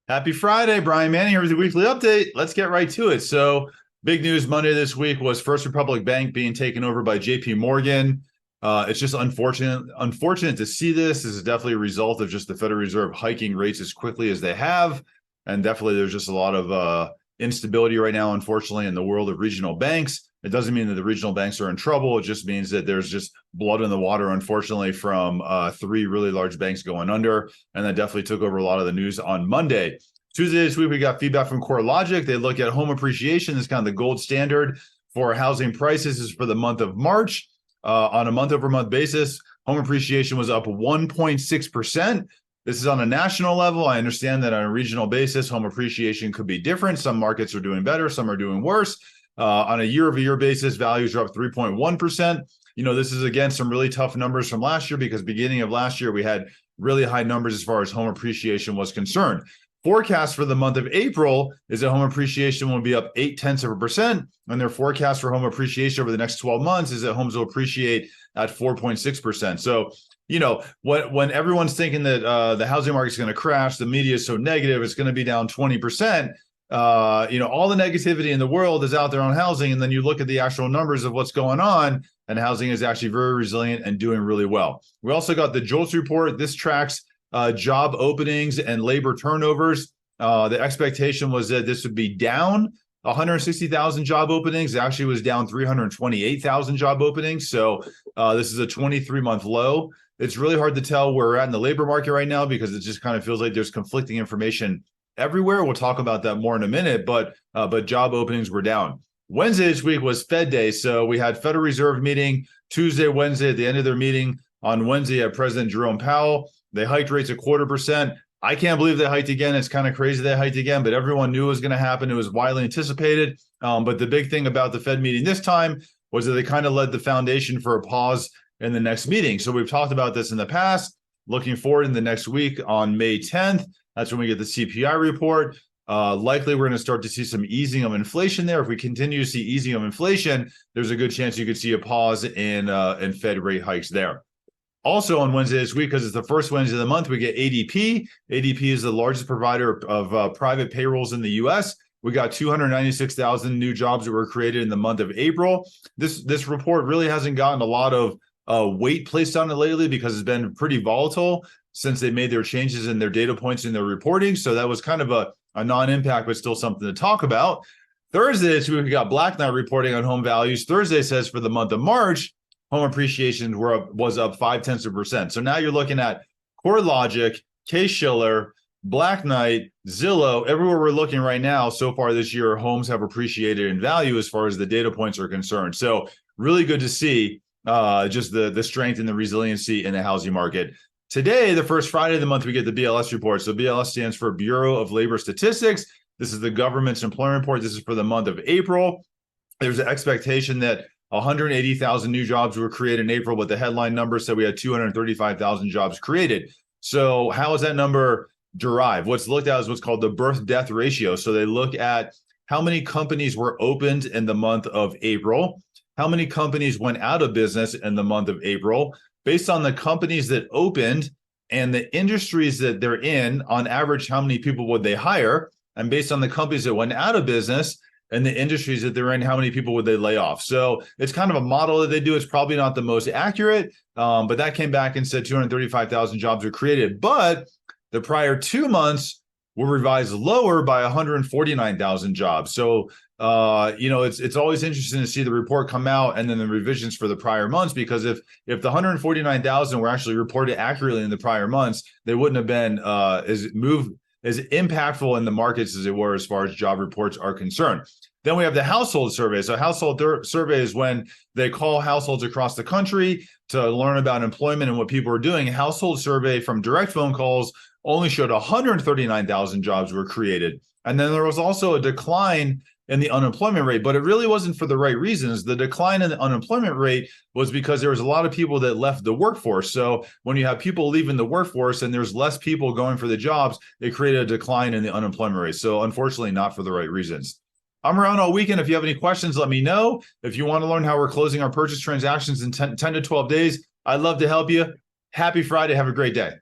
Happy Friday, Brian Manning here with the weekly update. Let's get right to it. So, big news Monday this week was First Republic Bank being taken over by JP Morgan. It's just unfortunate to see this. This is definitely a result of just the Federal Reserve hiking rates as quickly as they have. And definitely there's just a lot of instability right now, unfortunately, in the world of regional banks. It doesn't mean that the regional banks are in trouble. It just means that there's just blood in the water, unfortunately, from three really large banks going under. And that definitely took over a lot of the news on Monday. Tuesday this week, we got feedback from CoreLogic. They look at home appreciation as kind of the gold standard for housing prices is for the month of March. On a month-over-month basis, home appreciation was up 1.6%. This is on a national level. I understand that on a regional basis, home appreciation could be different. Some markets are doing better, some are doing worse. On a year-over-year basis, values are up 3.1%. This is, again, some really tough numbers from last year because beginning of last year, we had really high numbers as far as home appreciation was concerned. Forecast for the month of April is that home appreciation will be up 0.8%, and their forecast for home appreciation over the next 12 months is that homes will appreciate at 4.6%. So, when everyone's thinking that the housing market is going to crash, the media is so negative, it's going to be down 20%. All the negativity in the world is out there on housing, and then you look at the actual numbers of what's going on, and housing is actually very resilient and doing really well. We also got the JOLTS report. This tracks job openings and labor turnovers. The expectation was that this would be down 160,000 job openings. It actually was down 328,000 job openings. So this is a 23-month low. It's really hard to tell where we're at in the labor market right now because it just kind of feels like there's conflicting information everywhere. We'll talk about that more in a minute, but job openings were down. Wednesday this week was Fed Day. So we had Federal Reserve meeting Tuesday, Wednesday. At the end of their meeting on Wednesday, at President Jerome Powell. They hiked rates 0.25%. I can't believe they hiked again. It's kind of crazy they hiked again, but everyone knew it was going to happen. It was widely anticipated. But the big thing about the Fed meeting this time was that they kind of led the foundation for a pause in the next meeting. So we've talked about this in the past. Looking forward in the next week on May 10th, that's when we get the CPI report. Likely we're going to start to see some easing of inflation there. If we continue to see easing of inflation, there's a good chance you could see a pause in Fed rate hikes there. Also on Wednesday this week, because it's the first Wednesday of the month, we get ADP. ADP is the largest provider of private payrolls in the U.S. We got 296,000 new jobs that were created in the month of April. This report really hasn't gotten a lot of weight placed on it lately because it's been pretty volatile since they made their changes in their data points in their reporting. So that was kind of a non-impact, but still something to talk about. Thursday this week, we got Black Knight reporting on home values. Thursday says for the month of March, home appreciation was up 0.5%. So now you're looking at CoreLogic, Case-Shiller, Black Knight, Zillow. Everywhere we're looking right now, so far this year, homes have appreciated in value as far as the data points are concerned. So really good to see just the strength and the resiliency in the housing market. Today, the first Friday of the month, we get the BLS report. So BLS stands for Bureau of Labor Statistics. This is the government's employment report. This is for the month of April. There's an expectation that 180,000 new jobs were created in April, but the headline number said we had 235,000 jobs created. So how is that number derived? What's looked at is what's called the birth-death ratio. So they look at how many companies were opened in the month of April, how many companies went out of business in the month of April. Based on the companies that opened and the industries that they're in, on average, how many people would they hire? And based on the companies that went out of business, and the industries that they're in, how many people would they lay off? So it's kind of a model that they do. It's probably not the most accurate, but that came back and said 235,000 jobs were created. But the prior 2 months were revised lower by 149,000 jobs. So, it's always interesting to see the report come out and then the revisions for the prior months, because if the 149,000 were actually reported accurately in the prior months, they wouldn't have been as impactful in the markets as they were as far as job reports are concerned. Then we have the household survey. So household survey is when they call households across the country to learn about employment and what people are doing. Household survey from direct phone calls only showed 139,000 jobs were created. And then there was also a decline in the unemployment rate, but it really wasn't for the right reasons. The decline in the unemployment rate was because there was a lot of people that left the workforce. So when you have people leaving the workforce and there's less people going for the jobs, it created a decline in the unemployment rate. So unfortunately, not for the right reasons. I'm around all weekend. If you have any questions, let me know. If you want to learn how we're closing our purchase transactions in 10 to 12 days, I'd love to help you. Happy Friday. Have a great day.